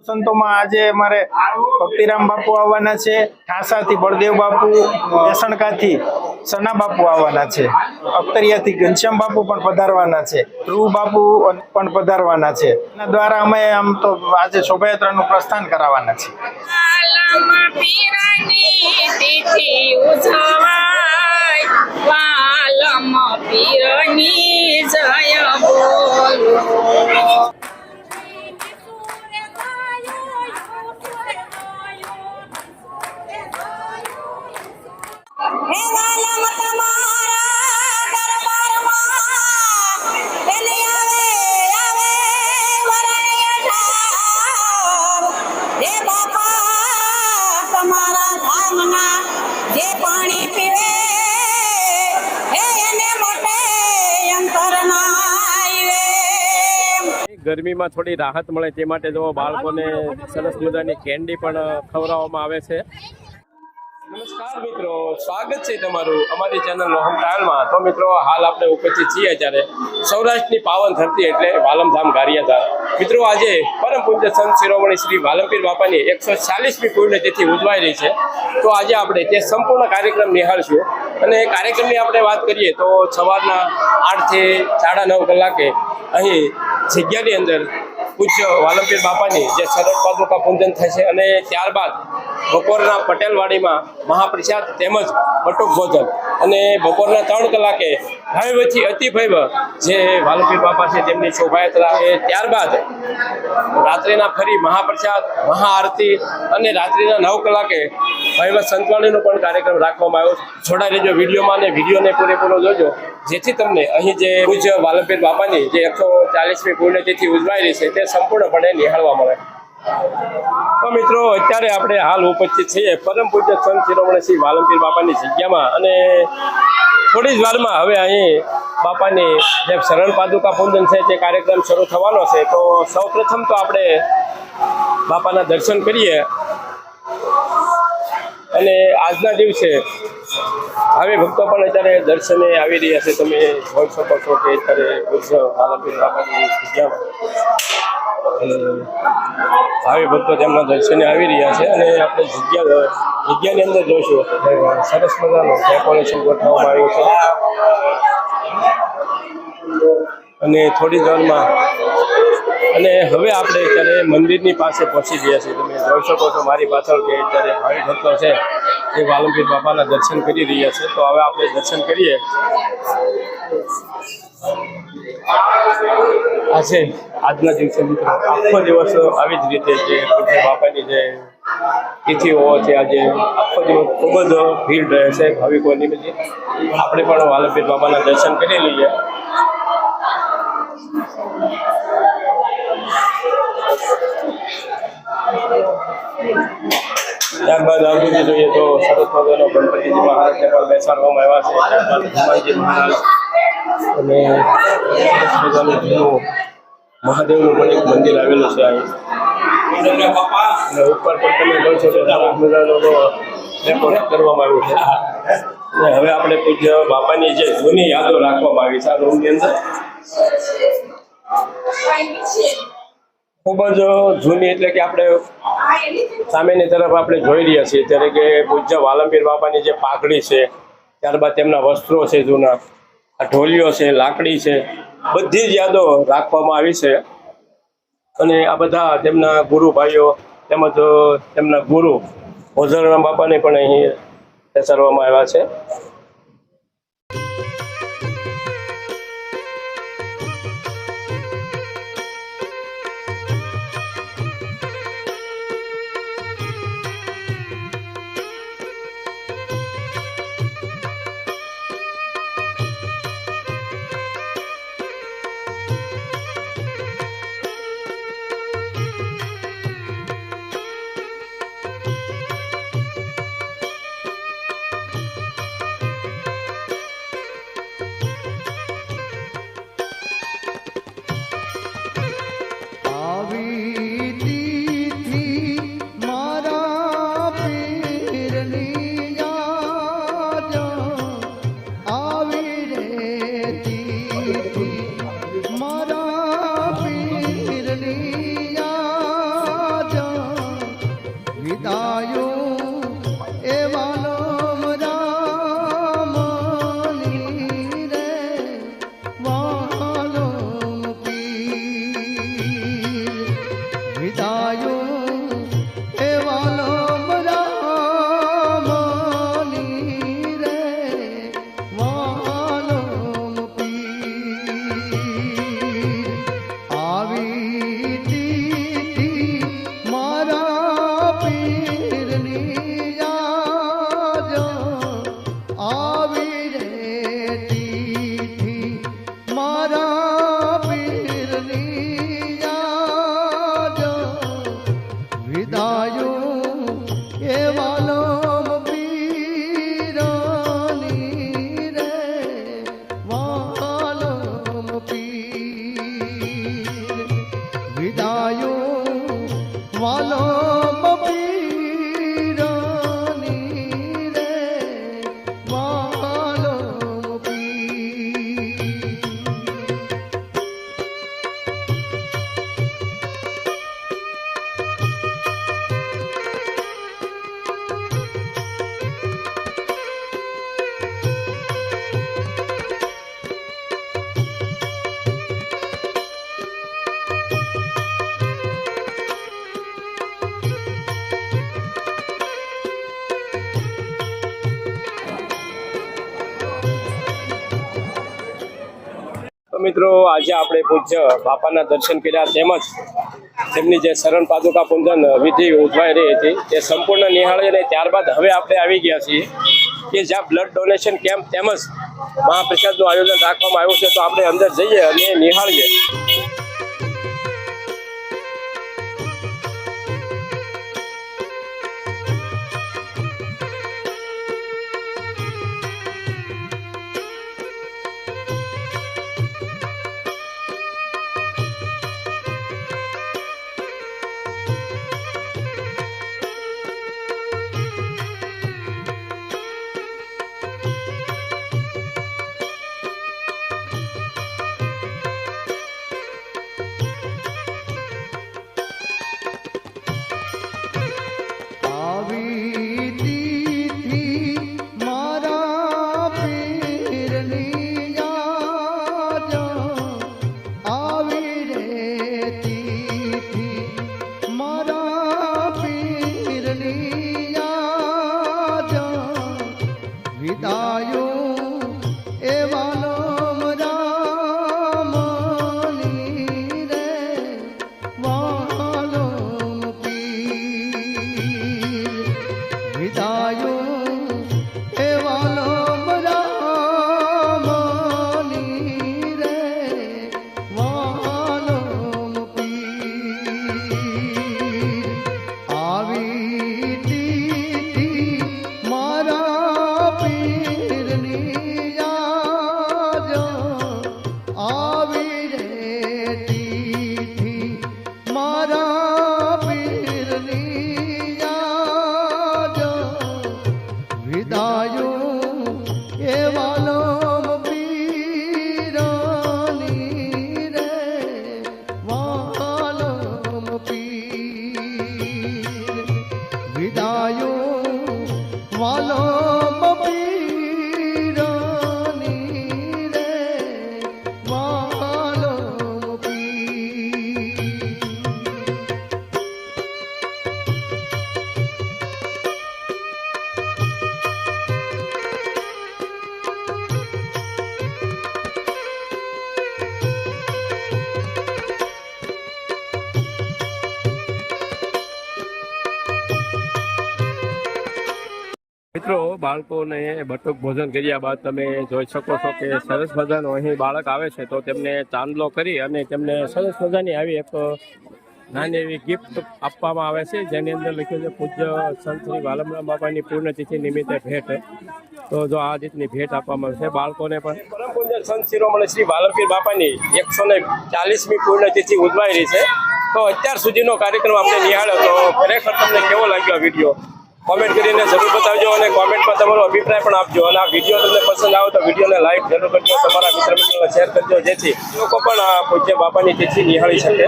સંતોમાં આજે અમારે ભક્તિરામ બાપુ આવવાના છે, ઠાસાથી બળદેવ બાપુ, બેસણકાથી સના બાપુ આવવાના છે, અખતરિયાથી ઘનશ્યામ બાપુ પણ પધારવાના છે, ધ્રુવ બાપુ પણ પધારવાના છે. એના દ્વારા અમે આમ તો આજે શોભાયાત્રાનું પ્રસ્થાન કરાવવાના છે. ગરમીમાં થોડી રાહત મળે તે માટે જો બાળકોને સરસ મજાની કેન્ડી પણ ખવડાવવામાં આવે છે. નમસ્કાર મિત્રો, સ્વાગત છે તમારું અમારી ચેનલ લોહમ ટાયલમાં. તો મિત્રો, હાલ આપણે ઉપસ્થિત છીએ ત્યારે સૌરાષ્ટ્રની પાવન ધરતી એટલે વાલમધામ ગારિયાધાર. મિત્રો, આજે પરમ પૂજ્ય સંત શિરોમણી શ્રી વાલમપીર બાપાની 140મી પુણ્યતિથિ ઉજવાઈ રહી છે. તો આજે આપણે તે સંપૂર્ણ કાર્યક્રમ નિહાળશું. અને કાર્યક્રમની આપણે વાત કરીએ તો સવારના 8 થી 9:30 કલાકે અહીં જગ્યાની અંદર પૂજ્ય વાલમપીર બાપાની જે સરળ પાદુકા પૂજન થશે અને ત્યારબાદ બપોરના પટેલવાડીમાં મહાપ્રસાદ તેમજ બટુક ભોજન અને બપોરના 3 કલાકે ભવ્યથી અતિભવ્ય જે વાલમપીર બાપા છે તેમની શોભાયાત્રા એ ત્યારબાદ રાત્રિના ફરી મહાપ્રસાદ, મહાઆરતી અને રાત્રિના 9 કલાકે ભવ્ય સંતવાણીનો પણ કાર્યક્રમ રાખવામાં આવ્યો. જોડાઈ રહેજો વિડીયોમાં અને વિડીયોને પૂરેપૂરો જોજો, જેથી તમને અહીં જે પૂજ્ય વાલમપીર બાપાની જે 140મી પુણ્યતિથિ ઉજવાઈ રહી છે તે સંપૂર્ણપણે નિહાળવા મળે. તો મિત્રો, અત્યારે આપણે હાલ ઉપસ્થિત છીએ પરમ પૂજ્ય સંત શિરોમણી શ્રી વાલમપીર બાપાની જગ્યામાં અને થોડી જ વારમાં હવે અહીં બાપાની જે શરણ પાદુકા પૂજન છે તે કાર્યક્રમ શરૂ થવાનો છે. તો સૌપ્રથમ તો આપણે બાપાના દર્શન કરીએ અને આજના દિવસે હવે ભક્તો પણ અત્યારે દર્શને આવી રહ્યા છે. તમે જોઈ શકો છો કે અત્યારે પૂજ્ય વાલમપીર બાપાની જગ્યામાં ભાવિ ભક્તો તેમના દર્શને આવી રહ્યા છે અને આપણે જગ્યાની અંદર જોઈશું સરસ મજાનું ડેકોરેશન ગોઠવવામાં આવ્યું છે અને થોડી જ વારમાં અને હવે આપણે અત્યારે મંદિરની પાસે પહોંચી ગયા છીએ. તમે જોઈ શકો છો મારી પાછળ કે અત્યારે ભાવિ ભક્તો છે એ વાલમપીર બાપાના દર્શન કરી રહ્યા છે. તો હવે આપણે દર્શન કરીએ. આજે આજના દિવસે મિત્રો આખો દિવસ આવી જ રીતે જે પૂજ્ય બાપાની જે તિથિઓ છે આજે આખો દિવસ ખૂબ જ ભીડ રહે છે ભાવિકોની બધી. આપણે પણ વાલમપીર બાપાના દર્શન કરી લઈએ. ત્યારબાદ આગળ જોઈએ તો સરસ મજાનો ગણપતિજી મહારાજને પણ બેસાડવામાં આવ્યા છે. ત્યારબાદ હનુમાનજી મહારાજ અને સરસ મજાનું જૂનું મહાદેવનું પણ એક મંદિર આવેલું છે અહીં અને ઉપર પર તમે જોઈ શકો સરસ મજાનો ડેકોરેટ કરવામાં આવ્યું છે. અને હવે આપણે પૂજ્ય બાપાની જે જૂની યાદો રાખવામાં આવી છે આ રૂમની અંદર. ખૂબ જ જૂની એટલે કે આપણે સામેની તરફ આપણે જોઈ રહ્યા છીએ ત્યારે કે પૂજ્ય વાલમપીર બાપાની જે પાઘડી છે, ત્યારબાદ તેમના વસ્ત્રો છે જૂના, આ ઢોલિયો છે, લાકડી છે, બધી જ યાદો રાખવામાં આવી છે. અને આ બધા તેમના ગુરુ ભાઈઓ તેમજ તેમના ગુરુ ઓઝરરામ બાપાને પણ અહીં બેસાડવામાં આવ્યા છે. વિદાયું એ વાલમ રામની રે વાલમ પીર વિદાયું એ વાલમ રામની રે વાલમ પીર આવી તીતી મારા પીરની યાદ આવી રે તીતી મારા પીરની યાદ વિદાયું એ વાલમ પીરની રે વાલમ પીર વિદાયું વાલમ પીરની રે વાલમ પીર તો મિત્રો આજે આપણે પૂજ્ય બાપાના દર્શન કર્યા તેમજ તેમની જે શરણ પાદુકા પૂજન વિધિ ઉજવાઈ રહી હતી તે સંપૂર્ણ નિહાળીને ત્યારબાદ હવે આપણે આવી ગયા છીએ કે જ્યાં બ્લડ ડોનેશન કેમ્પ તેમજ મહાપ્રસાદનું આયોજન રાખવામાં આવ્યું છે. તો આપણે અંદર જઈએ અને નિહાળીએ. આવી તીથી મારા પીરની યાદ આવી રે તીથી મારા પીરની યાદ વિદાયું એ વાલમ રામની રે વાલમ પીર વિદાયું એ વાલમ રામની રે વાલમ પીર આવી તીતી મારા પીરની યાદ આવી રે તીતી મારા પીરની યાદ વિદાયું એ વાલમ પીરની રે વાલમ પીર વિદાયું વાલમ પીરની રે વાલમ પીર મિત્રો બાળકોને બટુક ભોજન કર્યા બાદ તમે જોઈ શકો છો કે સરસ મજાનો અહીં બાળક આવે છે તો તેમને ચાંદલો કરી અને તેમને સરસ મજાની આવી એક નાની એવી ગિફ્ટ આપવામાં આવે છે જેની અંદર લખ્યું છે પૂજ્ય સંત શ્રી વાલમરામ બાપાની પૂર્ણતિથિ નિમિત્તે ભેટ. તો જો આ રીતની ભેટ આપવામાં આવે છે બાળકોને પણ. પરમ પૂજ્ય સંત શિરોમણી શ્રી વાલમપીર બાપાની 140મી પૂર્ણતિથિ ઉજવાઈ રહી છે. તો અત્યાર સુધીનો કાર્યક્રમ આપણે નિહાળ્યો તો ખરેખર તમને કેવો લાગ્યો વિડીયો કોમેન્ટ કરીને જરૂર બતાવજો અને કોમેન્ટમાં તમારો અભિપ્રાય પણ આપજો. અને આ વિડીયો તમને પસંદ આવે તો વિડીયોને લાઈક જરૂર કરજો, તમારા મિત્ર મિત્રોને શેર કરજો જેથી લોકો પણ આ પૂજ્ય બાપાની તિથિ નિહાળી શકે.